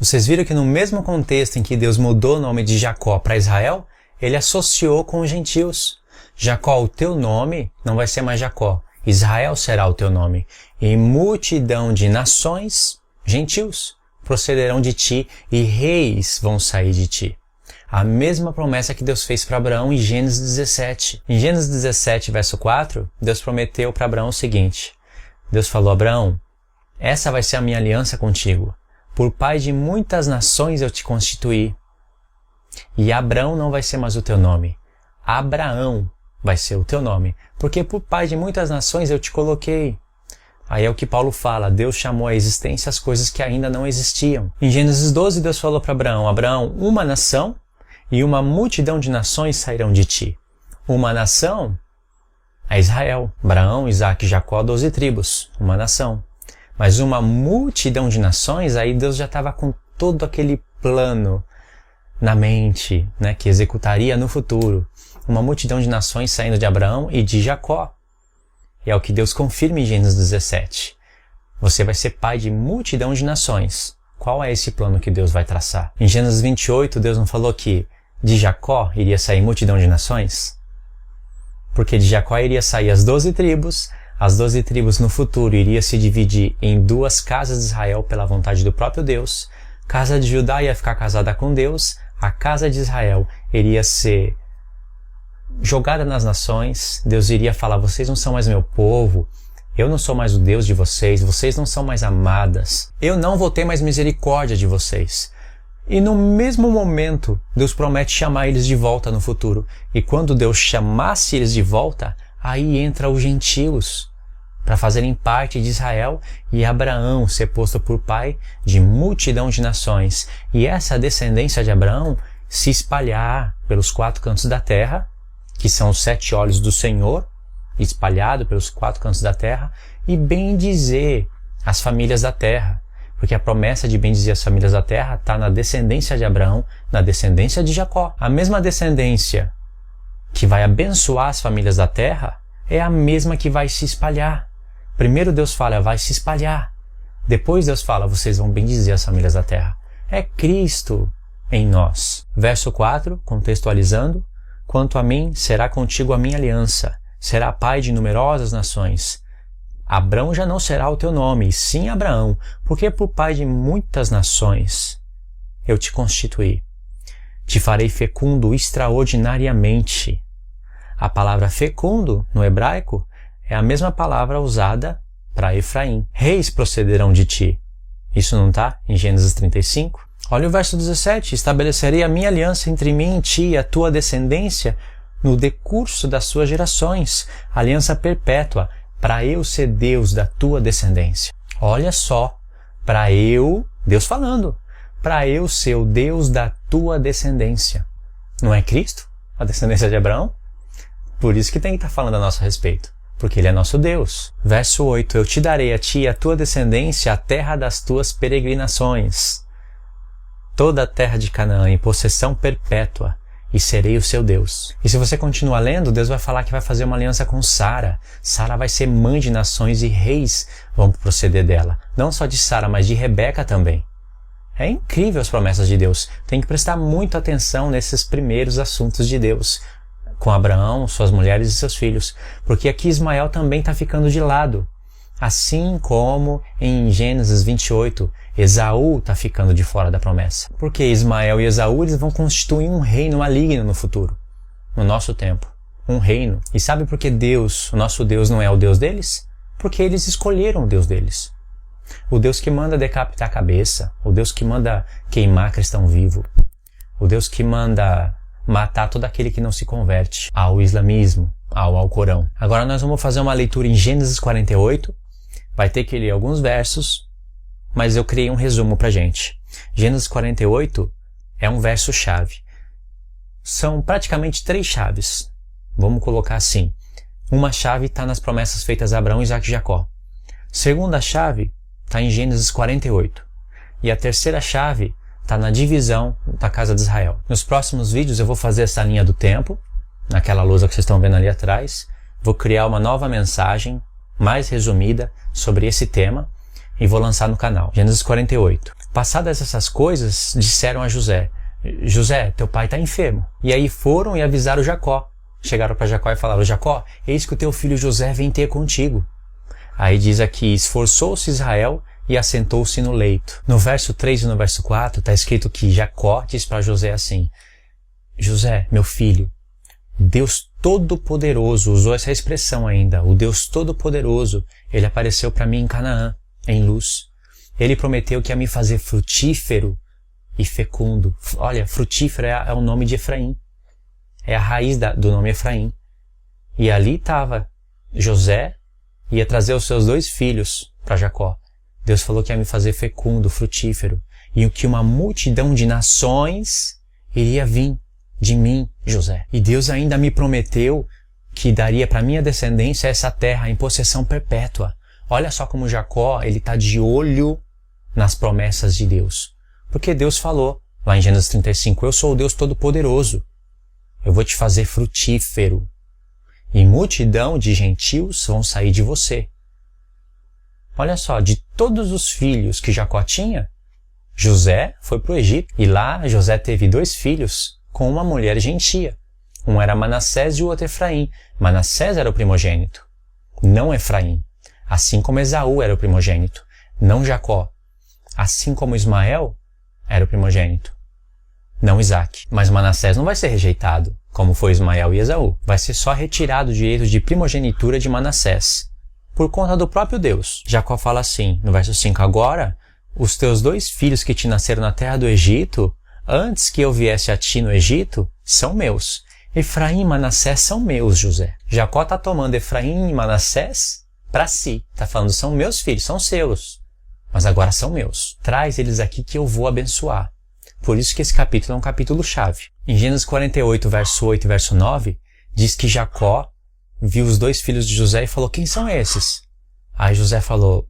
Vocês viram que no mesmo contexto em que Deus mudou o nome de Jacó para Israel, ele associou com os gentios. Jacó, o teu nome não vai ser mais Jacó. Israel será o teu nome. E multidão de nações, gentios, procederão de ti e reis vão sair de ti. A mesma promessa que Deus fez para Abraão em Gênesis 17. Em Gênesis 17, verso 4, Deus prometeu para Abraão o seguinte. Deus falou, Abraão, essa vai ser a minha aliança contigo. Por pai de muitas nações eu te constituí. E Abraão não vai ser mais o teu nome. Abraão vai ser o teu nome. Porque por pai de muitas nações eu te coloquei. Aí é o que Paulo fala, Deus chamou à existência as coisas que ainda não existiam. Em Gênesis 12, Deus falou para Abraão, Abraão, uma nação e uma multidão de nações sairão de ti. Uma nação é Israel. Abraão, Isaac e Jacó, 12 tribos. Uma nação. Mas uma multidão de nações, aí Deus já estava com todo aquele plano na mente, né, que executaria no futuro. Uma multidão de nações saindo de Abraão e de Jacó. E é o que Deus confirma em Gênesis 17. Você vai ser pai de multidão de nações. Qual é esse plano que Deus vai traçar? Em Gênesis 28, Deus não falou que de Jacó iria sair multidão de nações? Porque de Jacó iria sair as 12 tribos. As 12 tribos no futuro iria se dividir em 2 casas de Israel pela vontade do próprio Deus. Casa de Judá ia ficar casada com Deus. A casa de Israel iria ser jogada nas nações. Deus iria falar, vocês não são mais meu povo. Eu não sou mais o Deus de vocês. Vocês não são mais amadas. Eu não vou ter mais misericórdia de vocês. E no mesmo momento, Deus promete chamar eles de volta no futuro. E quando Deus chamasse eles de volta, aí entra os gentios para fazerem parte de Israel e Abraão ser posto por pai de multidão de nações. E essa descendência de Abraão se espalhar pelos 4 cantos da terra, que são os 7 olhos do Senhor, espalhado pelos 4 cantos da terra, e bendizer as famílias da terra. Porque a promessa de bendizer as famílias da terra está na descendência de Abraão, na descendência de Jacó. A mesma descendência que vai abençoar as famílias da terra é a mesma que vai se espalhar. Primeiro Deus fala, vai se espalhar. Depois Deus fala, vocês vão bendizer as famílias da terra. É Cristo em nós. Verso 4, contextualizando. Quanto a mim, será contigo a minha aliança. Será pai de numerosas nações. Abrão já não será o teu nome, e sim Abraão, porque por pai de muitas nações eu te constituí. Te farei fecundo extraordinariamente. A palavra fecundo, no hebraico, é a mesma palavra usada para Efraim. Reis procederão de ti. Isso não está em Gênesis 35? Olha o verso 17. Estabelecerei a minha aliança entre mim e ti e a tua descendência no decurso das suas gerações. Aliança perpétua, para eu ser Deus da tua descendência. Olha só, para eu, Deus falando, para eu ser o Deus da tua descendência. Não é Cristo, a descendência de Abraão? Por isso que tem que estar falando a nosso respeito, porque Ele é nosso Deus. Verso 8, eu te darei a ti e a tua descendência a terra das tuas peregrinações, toda a terra de Canaã em possessão perpétua, e serei o seu Deus. E se você continuar lendo, Deus vai falar que vai fazer uma aliança com Sara. Sara vai ser mãe de nações e reis vão proceder dela. Não só de Sara, mas de Rebeca também. É incrível as promessas de Deus. Tem que prestar muita atenção nesses primeiros assuntos de Deus, com Abraão, suas mulheres e seus filhos. Porque aqui Ismael também está ficando de lado. Assim como em Gênesis 28, Esaú está ficando de fora da promessa. Porque Ismael e Esaú eles vão constituir um reino maligno no futuro, no nosso tempo. Um reino. E sabe por que Deus, o nosso Deus, não é o Deus deles? Porque eles escolheram o Deus deles. O Deus que manda decapitar a cabeça, o Deus que manda queimar cristão vivo, o Deus que manda matar todo aquele que não se converte ao islamismo, ao Alcorão. Agora nós vamos fazer uma leitura em Gênesis 48. Vai ter que ler alguns versos, mas eu criei um resumo pra gente. Gênesis 48 é um verso-chave. São praticamente 3 chaves. Vamos colocar assim. Uma chave está nas promessas feitas a Abraão, Isaac e Jacó. Segunda chave está em Gênesis 48. E a terceira chave está na divisão da casa de Israel. Nos próximos vídeos eu vou fazer essa linha do tempo, naquela lousa que vocês estão vendo ali atrás. Vou criar uma nova mensagem mais resumida sobre esse tema e vou lançar no canal. Gênesis 48. Passadas essas coisas, disseram a José: José, teu pai está enfermo. E aí foram e avisaram Jacó. Chegaram para Jacó e falaram: Jacó, eis que o teu filho José vem ter contigo. Aí diz aqui: esforçou-se Israel e assentou-se no leito. No verso 3 e no verso 4 está escrito que Jacó diz para José assim: José, meu filho, Deus Todo-Poderoso, usou essa expressão ainda, o Deus Todo-Poderoso, ele apareceu para mim em Canaã, em Luz. Ele prometeu que ia me fazer frutífero e fecundo. Olha, frutífero é o nome de Efraim. É a raiz do nome Efraim. E ali estava José, ia trazer os seus 2 filhos para Jacó. Deus falou que ia me fazer fecundo, frutífero, e que uma multidão de nações iria vir de mim, José. E Deus ainda me prometeu que daria para minha descendência essa terra em possessão perpétua. Olha só como Jacó, ele está de olho nas promessas de Deus. Porque Deus falou, lá em Gênesis 35, eu sou o Deus Todo-Poderoso. Eu vou te fazer frutífero. E multidão de gentios vão sair de você. Olha só, de todos os filhos que Jacó tinha, José foi para o Egito. E lá José teve 2 filhos com uma mulher gentia. Um era Manassés e o outro Efraim. Manassés era o primogênito, não Efraim. Assim como Esaú era o primogênito, não Jacó. Assim como Ismael era o primogênito, não Isaac. Mas Manassés não vai ser rejeitado, como foi Ismael e Esaú. Vai ser só retirado o direito de primogenitura de Manassés, por conta do próprio Deus. Jacó fala assim, no verso 5, agora, os teus 2 filhos que te nasceram na terra do Egito, antes que eu viesse a ti no Egito, são meus. Efraim e Manassés são meus, José. Jacó está tomando Efraim e Manassés para si. Está falando, são meus filhos, são seus. Mas agora são meus. Traz eles aqui que eu vou abençoar. Por isso que esse capítulo é um capítulo chave. Em Gênesis 48, verso 8 e verso 9, diz que Jacó viu os 2 filhos de José e falou, quem são esses? Aí José falou,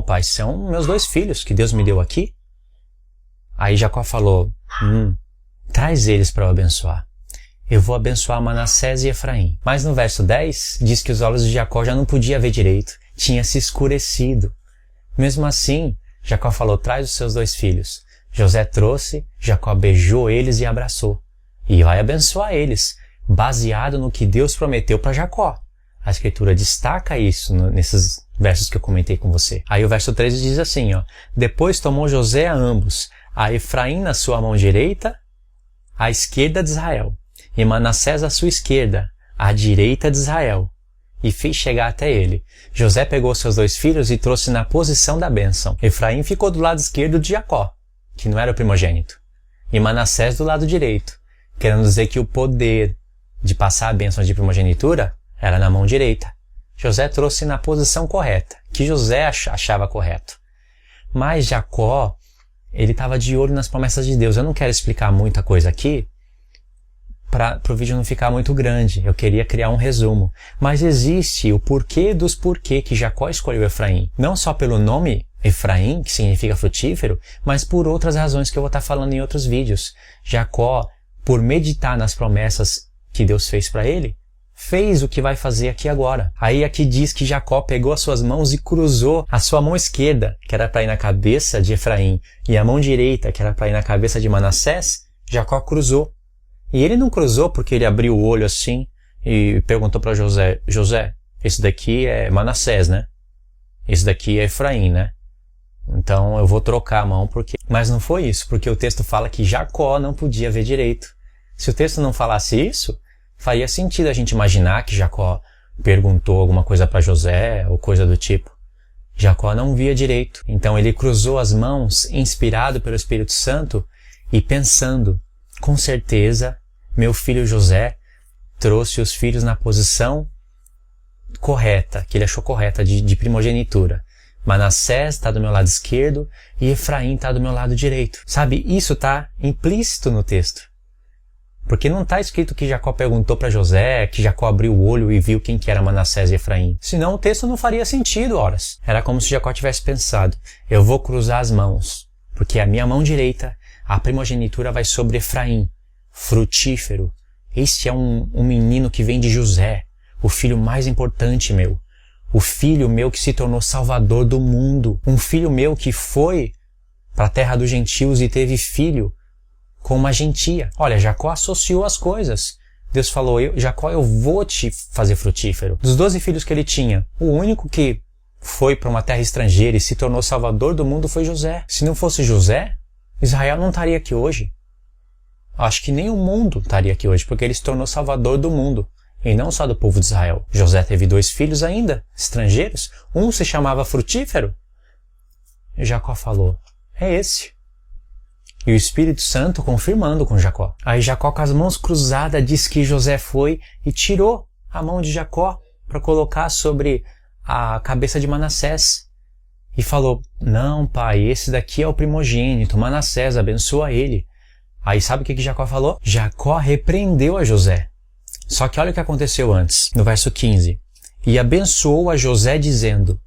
pai, são meus 2 filhos que Deus me deu aqui. Aí Jacó falou, traz eles para eu abençoar. Eu vou abençoar Manassés e Efraim. Mas no verso 10, diz que os olhos de Jacó já não podia ver direito. Tinha se escurecido. Mesmo assim, Jacó falou, traz os seus 2 filhos. José trouxe, Jacó beijou eles e abraçou. E vai abençoar eles, baseado no que Deus prometeu para Jacó. A Escritura destaca isso nesses versos que eu comentei com você. Aí o verso 13 diz assim, depois tomou José a ambos, a Efraim na sua mão direita, à esquerda de Israel, e Manassés à sua esquerda, à direita de Israel, e fez chegar até ele. José pegou seus 2 filhos e trouxe na posição da bênção. Efraim ficou do lado esquerdo de Jacó, que não era o primogênito, e Manassés do lado direito, querendo dizer que o poder de passar a bênção de primogenitura era na mão direita. José trouxe na posição correta, que José achava correto. Mas Jacó, ele estava de olho nas promessas de Deus. Eu não quero explicar muita coisa aqui, para o vídeo não ficar muito grande. Eu queria criar um resumo. Mas existe o porquê dos porquê que Jacó escolheu Efraim. Não só pelo nome Efraim, que significa frutífero, mas por outras razões que eu vou estar falando em outros vídeos. Jacó, por meditar nas promessas que Deus fez para ele, fez o que vai fazer aqui agora. Aí aqui diz que Jacó pegou as suas mãos e cruzou a sua mão esquerda, que era para ir na cabeça de Efraim, e a mão direita, que era para ir na cabeça de Manassés, Jacó cruzou. E ele não cruzou porque ele abriu o olho assim e perguntou para José, José, esse daqui é Manassés, né? Esse daqui é Efraim, né? Então eu vou trocar a mão porque... Mas não foi isso, porque o texto fala que Jacó não podia ver direito. Se o texto não falasse isso, faria sentido a gente imaginar que Jacó perguntou alguma coisa para José ou coisa do tipo. Jacó não via direito. Então ele cruzou as mãos, inspirado pelo Espírito Santo e pensando, com certeza, meu filho José trouxe os filhos na posição correta, que ele achou correta, de primogenitura. Manassés está do meu lado esquerdo e Efraim está do meu lado direito. Sabe, isso está implícito no texto. Porque não está escrito que Jacó perguntou para José, que Jacó abriu o olho e viu quem que era Manassés e Efraim. Senão o texto não faria sentido, horas. Era como se Jacó tivesse pensado, eu vou cruzar as mãos, porque a minha mão direita, a primogenitura vai sobre Efraim, frutífero. Este é um menino que vem de José, o filho mais importante meu. O filho meu que se tornou salvador do mundo. Um filho meu que foi para a terra dos gentios e teve filho com uma gentia. Olha, Jacó associou as coisas. Deus falou, Jacó, eu vou te fazer frutífero. Dos 12 filhos que ele tinha, o único que foi para uma terra estrangeira e se tornou salvador do mundo foi José. Se não fosse José, Israel não estaria aqui hoje. Acho que nem o mundo estaria aqui hoje, porque ele se tornou salvador do mundo, e não só do povo de Israel. José teve 2 filhos ainda, estrangeiros. Um se chamava Frutífero. E Jacó falou, é esse. E o Espírito Santo confirmando com Jacó. Aí Jacó, com as mãos cruzadas, diz que José foi e tirou a mão de Jacó para colocar sobre a cabeça de Manassés. E falou, não, pai, esse daqui é o primogênito, Manassés, abençoa ele. Aí sabe o que Jacó falou? Jacó repreendeu a José. Só que olha o que aconteceu antes, no verso 15. E abençoou a José dizendo,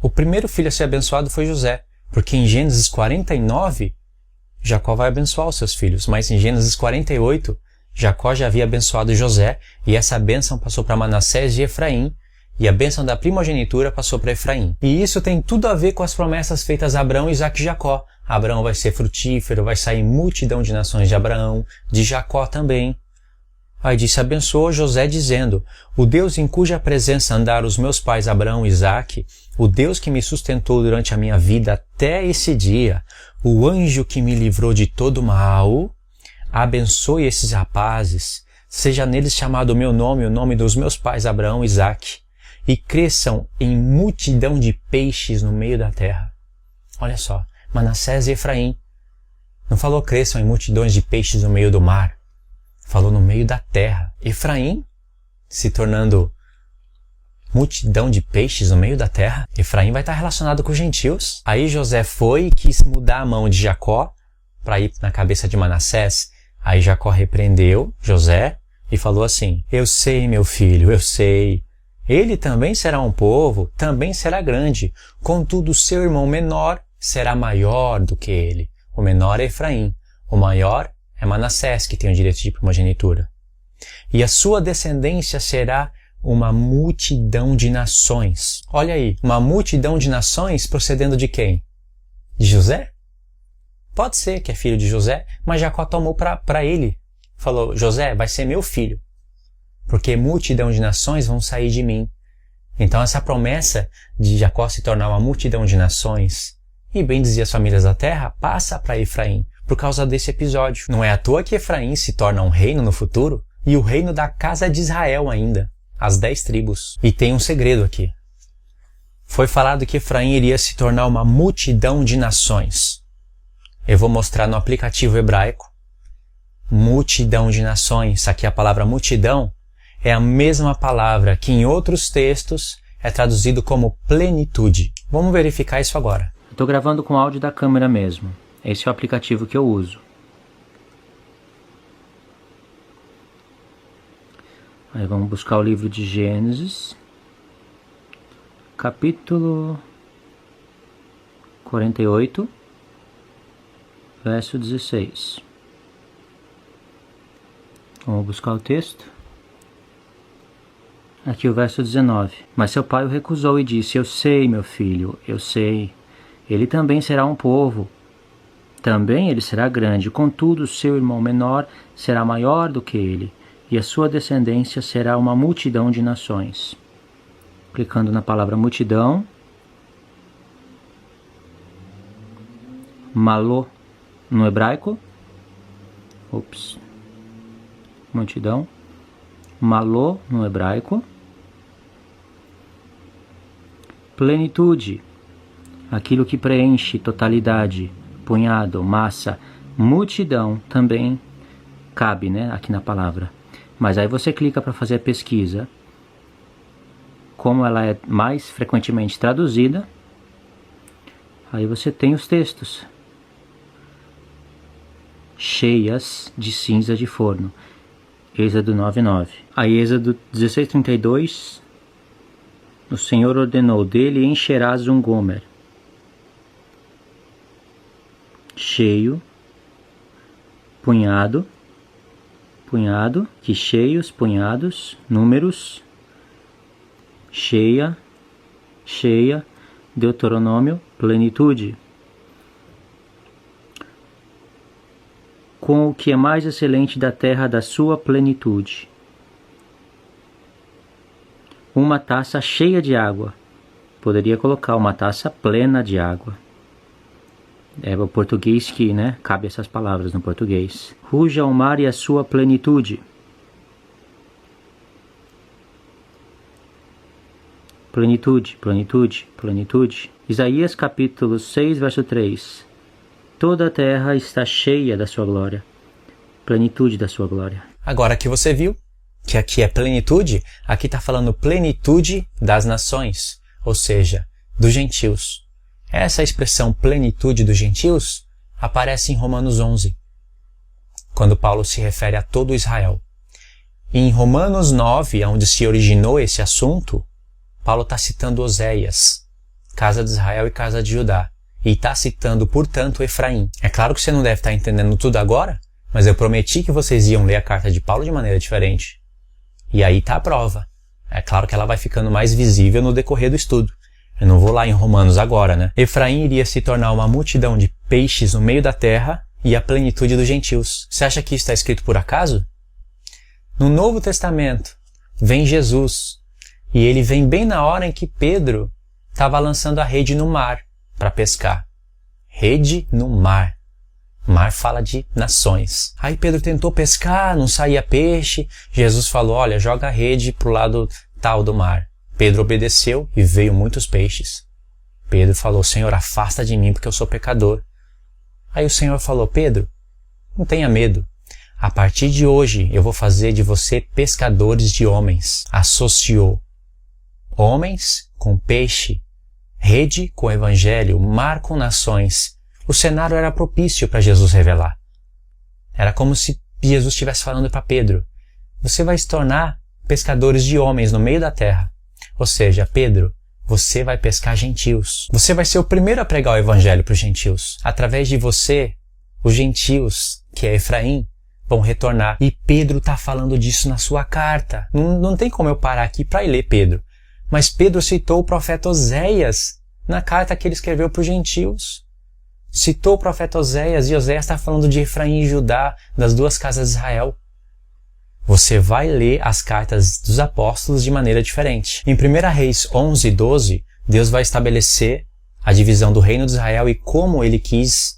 o primeiro filho a ser abençoado foi José, porque em Gênesis 49, Jacó vai abençoar os seus filhos, mas em Gênesis 48, Jacó já havia abençoado José, e essa bênção passou para Manassés e Efraim, e a bênção da primogenitura passou para Efraim. E isso tem tudo a ver com as promessas feitas a Abraão, Isaque e Jacó. Abraão vai ser frutífero, vai sair multidão de nações de Abraão, de Jacó também. Aí disse, abençoou José dizendo, o Deus em cuja presença andaram os meus pais Abraão e Isaque, o Deus que me sustentou durante a minha vida até esse dia, o anjo que me livrou de todo mal, abençoe esses rapazes, seja neles chamado o meu nome, o nome dos meus pais Abraão e Isaque, e cresçam em multidão de peixes no meio da terra. Olha só, Manassés e Efraim. Não falou cresçam em multidões de peixes no meio do mar. Falou no meio da terra. Efraim se tornando multidão de peixes no meio da terra. Efraim vai estar relacionado com os gentios. Aí José foi e quis mudar a mão de Jacó para ir na cabeça de Manassés. Aí Jacó repreendeu José e falou assim, eu sei, meu filho, eu sei. Ele também será um povo, também será grande. Contudo, seu irmão menor será maior do que ele. O menor é Efraim. O maior é Manassés, que tem o direito de primogenitura. E a sua descendência será uma multidão de nações. Olha aí, uma multidão de nações procedendo de quem? De José? Pode ser que é filho de José, mas Jacó tomou para ele. Falou, José vai ser meu filho, porque multidão de nações vão sair de mim. Então essa promessa de Jacó se tornar uma multidão de nações e bendizir as famílias da terra passa para Efraim. Por causa desse episódio. Não é à toa que Efraim se torna um reino no futuro e o reino da casa de Israel ainda, as 10 tribos. E tem um segredo aqui. Foi falado que Efraim iria se tornar uma multidão de nações. Eu vou mostrar no aplicativo hebraico. Multidão de nações. Aqui a palavra multidão é a mesma palavra que em outros textos é traduzido como plenitude. Vamos verificar isso agora. Estou gravando com áudio da câmera mesmo. Esse é o aplicativo que eu uso. Aí vamos buscar o livro de Gênesis, capítulo 48, verso 16. Vamos buscar o texto. Aqui o verso 19. Mas seu pai o recusou e disse, eu sei, meu filho, eu sei. Ele também será um povo. Também ele será grande, contudo seu irmão menor será maior do que ele, e a sua descendência será uma multidão de nações. Clicando na palavra multidão, malô no hebraico, multidão, malô no hebraico, plenitude, aquilo que preenche, totalidade, punhado, massa, multidão também cabe, né, aqui na palavra. Mas aí você clica para fazer a pesquisa. Como ela é mais frequentemente traduzida, aí você tem os textos. Cheias de cinza de forno. Êxodo 9:9. Aí Êxodo 16:32. O Senhor ordenou, dele encherás um gomer. Cheio, punhado, que cheios, punhados, números, cheia, Deuteronômio, plenitude. com o que é mais excelente da terra da sua plenitude. Uma taça cheia de água. Poderia colocar uma taça plena de água. É o português que, cabe essas palavras no português. Ruja o mar e a sua plenitude. Plenitude, plenitude, plenitude. Isaías capítulo 6, verso 3. Toda a terra está cheia da sua glória. Plenitude da sua glória. Agora que você viu que aqui é plenitude, aqui está falando plenitude das nações, ou seja, dos gentios. Essa expressão plenitude dos gentios aparece em Romanos 11, quando Paulo se refere a todo Israel. E em Romanos 9, onde se originou esse assunto, Paulo está citando Oséias, casa de Israel e casa de Judá, e está citando, portanto, Efraim. É claro que você não deve estar entendendo tudo agora, mas eu prometi que vocês iam ler a carta de Paulo de maneira diferente. E aí está a prova. É claro que ela vai ficando mais visível no decorrer do estudo. Eu não vou lá em Romanos agora, Efraim iria se tornar uma multidão de peixes no meio da terra e a plenitude dos gentios. Você acha que isso está escrito por acaso? No Novo Testamento, vem Jesus. E ele vem bem na hora em que Pedro estava lançando a rede no mar para pescar. Rede no mar. Mar fala de nações. Aí Pedro tentou pescar, não saía peixe. Jesus falou, olha, joga a rede pro lado tal do mar. Pedro obedeceu e veio muitos peixes. Pedro falou, Senhor, afasta de mim porque eu sou pecador. Aí o Senhor falou, Pedro, não tenha medo. A partir de hoje eu vou fazer de você pescadores de homens. Associou homens com peixe, rede com evangelho, mar com nações. O cenário era propício para Jesus revelar. Era como se Jesus estivesse falando para Pedro, você vai se tornar pescadores de homens no meio da terra. Ou seja, Pedro, você vai pescar gentios. Você vai ser o primeiro a pregar o evangelho para os gentios. Através de você, os gentios, que é Efraim, vão retornar. E Pedro está falando disso na sua carta. Não tem como eu parar aqui para ler Pedro. Mas Pedro citou o profeta Oséias na carta que ele escreveu para os gentios. Citou o profeta Oséias e Oséias está falando de Efraim e Judá, das duas casas de Israel. Você vai ler as cartas dos apóstolos de maneira diferente. Em 1 Reis 11, 12, Deus vai estabelecer a divisão do reino de Israel e como ele quis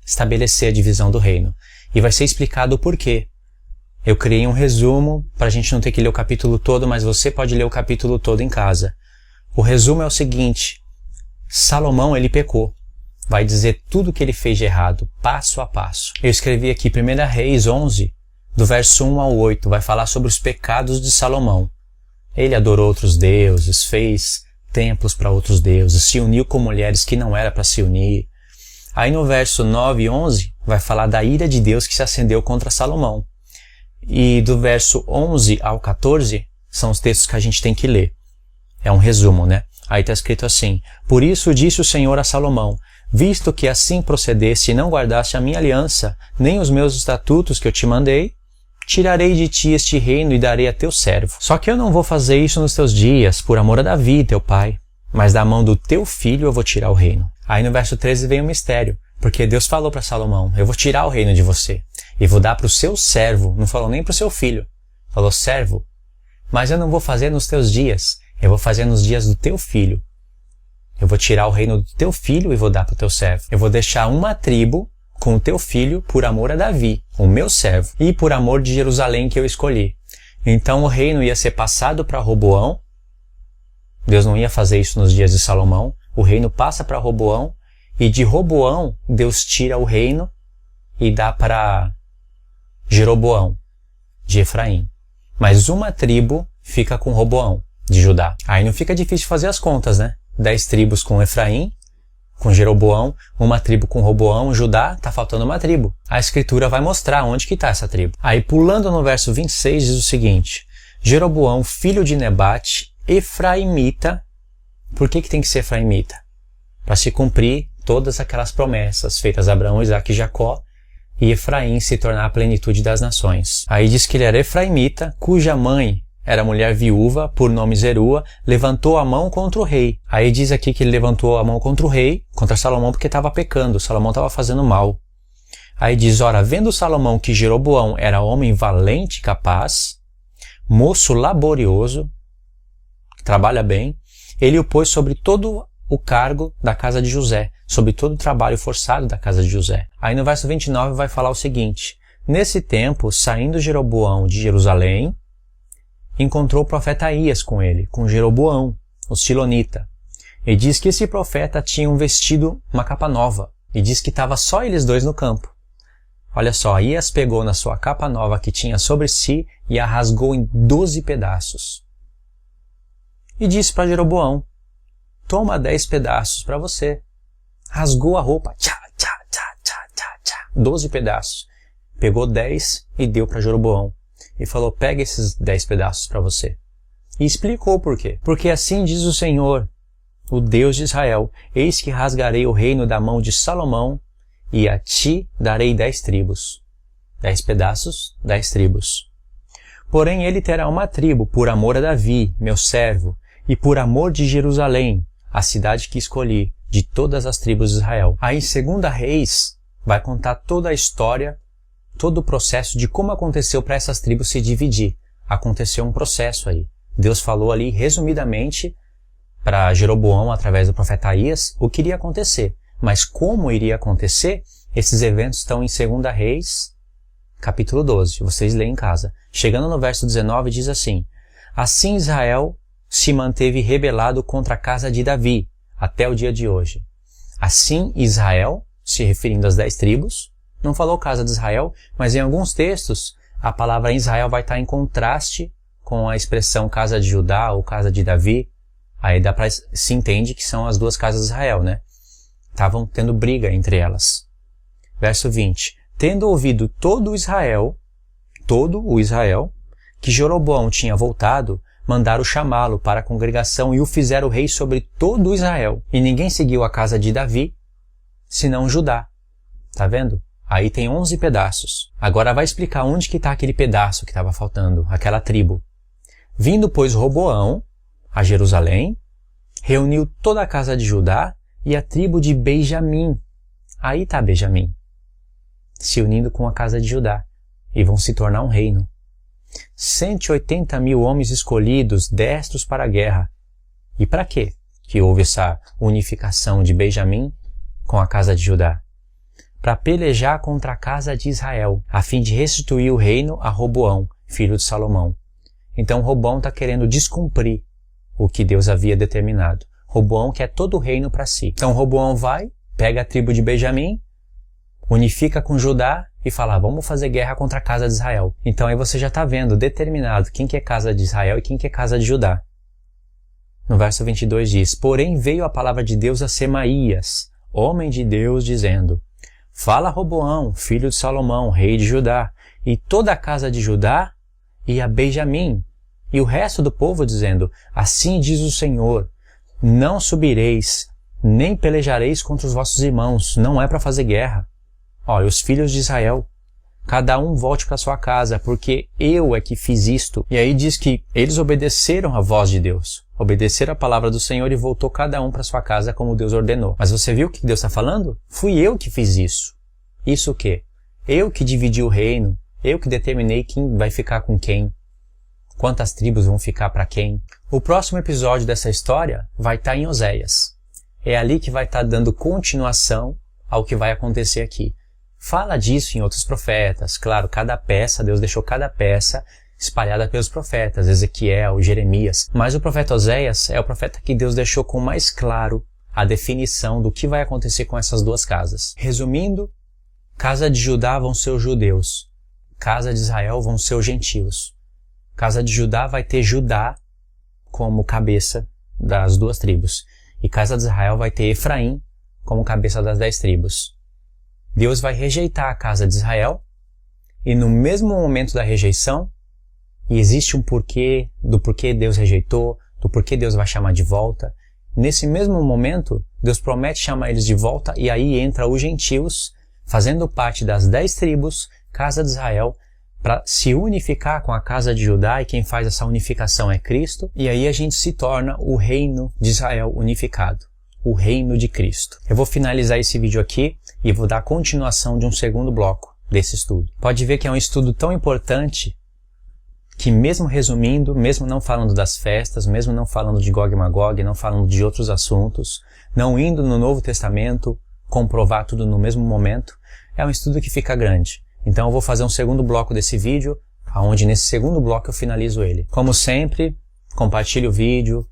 estabelecer a divisão do reino. E vai ser explicado o porquê. Eu criei um resumo para a gente não ter que ler o capítulo todo, mas você pode ler o capítulo todo em casa. O resumo é o seguinte: Salomão, ele pecou. Vai dizer tudo o que ele fez de errado, passo a passo. Eu escrevi aqui 1 Reis 11, do verso 1 ao 8, vai falar sobre os pecados de Salomão. Ele adorou outros deuses, fez templos para outros deuses, se uniu com mulheres que não era para se unir. Aí no verso 9 e 11, vai falar da ira de Deus que se acendeu contra Salomão. E do verso 11 ao 14, são os textos que a gente tem que ler. É um resumo, Aí está escrito assim: Por isso disse o Senhor a Salomão, visto que assim procedesse e não guardaste a minha aliança, nem os meus estatutos que eu te mandei, tirarei de ti este reino e darei a teu servo. Só que eu não vou fazer isso nos teus dias, por amor a Davi, teu pai, mas da mão do teu filho eu vou tirar o reino. Aí no verso 13 vem o mistério, porque Deus falou para Salomão, eu vou tirar o reino de você e vou dar para o seu servo, não falou nem para o seu filho, falou servo, mas eu não vou fazer nos teus dias, eu vou fazer nos dias do teu filho. Eu vou tirar o reino do teu filho e vou dar para o teu servo. Eu vou deixar uma tribo com o teu filho por amor a Davi, o meu servo, e por amor de Jerusalém que eu escolhi. Então o reino ia ser passado para Roboão. Deus não ia fazer isso nos dias de Salomão. O reino passa para Roboão e de Roboão Deus tira o reino e dá para Jeroboão, de Efraim. Mas uma tribo fica com Roboão, de Judá. Aí não fica difícil fazer as contas, 10 tribos com Efraim, com Jeroboão, uma tribo com Roboão, Judá, tá faltando uma tribo. A escritura vai mostrar onde que está essa tribo. Aí pulando no verso 26 diz o seguinte: Jeroboão, filho de Nebate, efraimita. Por que tem que ser efraimita? Para se cumprir todas aquelas promessas feitas a Abraão, Isaque e Jacó, e Efraim se tornar a plenitude das nações. Aí diz que ele era efraimita, cuja mãe era mulher viúva, por nome Zerua, levantou a mão contra o rei. Aí diz aqui que ele levantou a mão contra o rei, contra Salomão, porque estava pecando. Salomão estava fazendo mal. Aí diz, ora, vendo Salomão que Jeroboão era homem valente e capaz, moço laborioso, que trabalha bem, ele o pôs sobre todo o cargo da casa de José, sobre todo o trabalho forçado da casa de José. Aí no verso 29 vai falar o seguinte, nesse tempo, saindo Jeroboão de Jerusalém, encontrou o profeta Aías com ele, com Jeroboão, o silonita. E diz que esse profeta tinha um vestido, uma capa nova, e diz que estava só eles dois no campo. Olha só, Aías pegou na sua capa nova que tinha sobre si e a rasgou em 12 pedaços. E disse para Jeroboão, toma 10 pedaços para você. Rasgou a roupa, 12 pedaços. Pegou 10 e deu para Jeroboão. E falou, pega esses 10 pedaços para você. E explicou por quê. Porque assim diz o Senhor, o Deus de Israel, eis que rasgarei o reino da mão de Salomão, e a ti darei 10 tribos. 10 pedaços, 10 tribos. Porém ele terá uma tribo por amor a Davi, meu servo, e por amor de Jerusalém, a cidade que escolhi, de todas as tribos de Israel. Aí, 2 Reis, vai contar toda a história, todo o processo de como aconteceu para essas tribos se dividir. Aconteceu um processo aí. Deus falou ali, resumidamente, para Jeroboão, através do profeta Aías, o que iria acontecer. Mas como iria acontecer, esses eventos estão em 2 Reis, capítulo 12. Vocês leem em casa. Chegando no verso 19, diz assim, assim Israel se manteve rebelado contra a casa de Davi, até o dia de hoje. Assim Israel, se referindo às 10 tribos, não falou casa de Israel, mas em alguns textos a palavra Israel vai estar em contraste com a expressão casa de Judá ou casa de Davi. Aí se entende que são as duas casas de Israel, né? Estavam tendo briga entre elas. Verso 20. Tendo ouvido todo o Israel, que Jeroboão tinha voltado, mandaram chamá-lo para a congregação e o fizeram rei sobre todo o Israel. E ninguém seguiu a casa de Davi, senão Judá. Tá vendo? Aí tem 11 pedaços. Agora vai explicar onde que está aquele pedaço que estava faltando, aquela tribo. Vindo, pois, Roboão a Jerusalém, reuniu toda a casa de Judá e a tribo de Benjamim. Aí está Benjamim, se unindo com a casa de Judá, e vão se tornar um reino. 180.000 homens escolhidos, destros para a guerra. E para quê que houve essa unificação de Benjamim com a casa de Judá? Para pelejar contra a casa de Israel, a fim de restituir o reino a Roboão, filho de Salomão. Então Roboão está querendo descumprir o que Deus havia determinado. Roboão quer todo o reino para si. Então Roboão vai, pega a tribo de Benjamim, unifica com Judá e fala, vamos fazer guerra contra a casa de Israel. Então aí você já está vendo determinado quem que é casa de Israel e quem que é casa de Judá. No verso 22 diz, porém veio a palavra de Deus a Semaías, homem de Deus, dizendo, fala Roboão, filho de Salomão, rei de Judá, e toda a casa de Judá e a Benjamim, e o resto do povo dizendo, assim diz o Senhor, não subireis, nem pelejareis contra os vossos irmãos, não é para fazer guerra. Olha, os filhos de Israel, cada um volte para sua casa, porque eu é que fiz isto. E aí diz que eles obedeceram a voz de Deus, obedeceram a palavra do Senhor e voltou cada um para sua casa como Deus ordenou. Mas você viu o que Deus está falando? Fui eu que fiz isso. Isso o quê? Eu que dividi o reino, eu que determinei quem vai ficar com quem. Quantas tribos vão ficar para quem? O próximo episódio dessa história vai estar em Oséias. É ali que vai estar dando continuação ao que vai acontecer aqui. Fala disso em outros profetas. Claro, cada peça, Deus deixou cada peça espalhada pelos profetas, Ezequiel, Jeremias. Mas o profeta Oséias é o profeta que Deus deixou com mais claro a definição do que vai acontecer com essas duas casas. Resumindo, casa de Judá vão ser os judeus, casa de Israel vão ser os gentios. Casa de Judá vai ter Judá como cabeça das duas tribos. E casa de Israel vai ter Efraim como cabeça das 10 tribos. Deus vai rejeitar a casa de Israel e no mesmo momento da rejeição, e existe um porquê, do porquê Deus rejeitou, do porquê Deus vai chamar de volta. Nesse mesmo momento, Deus promete chamar eles de volta e aí entra os gentios, fazendo parte das 10 tribos, casa de Israel, para se unificar com a casa de Judá, e quem faz essa unificação é Cristo, e aí a gente se torna o reino de Israel unificado, o reino de Cristo. Eu vou finalizar esse vídeo aqui, e vou dar continuação de um segundo bloco desse estudo. Pode ver que é um estudo tão importante que mesmo resumindo, mesmo não falando das festas, mesmo não falando de Gog e Magog, não falando de outros assuntos, não indo no Novo Testamento comprovar tudo no mesmo momento, é um estudo que fica grande. Então eu vou fazer um segundo bloco desse vídeo, onde nesse segundo bloco eu finalizo ele. Como sempre, compartilhe o vídeo,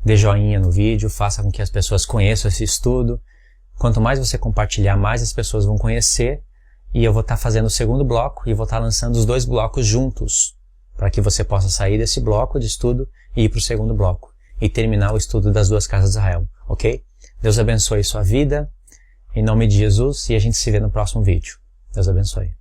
dê joinha no vídeo, faça com que as pessoas conheçam esse estudo. Quanto mais você compartilhar, mais as pessoas vão conhecer, e eu vou estar fazendo o segundo bloco e vou estar lançando os dois blocos juntos, para que você possa sair desse bloco de estudo e ir para o segundo bloco, e terminar o estudo das duas casas de Israel, ok? Deus abençoe sua vida, em nome de Jesus, e a gente se vê no próximo vídeo. Deus abençoe.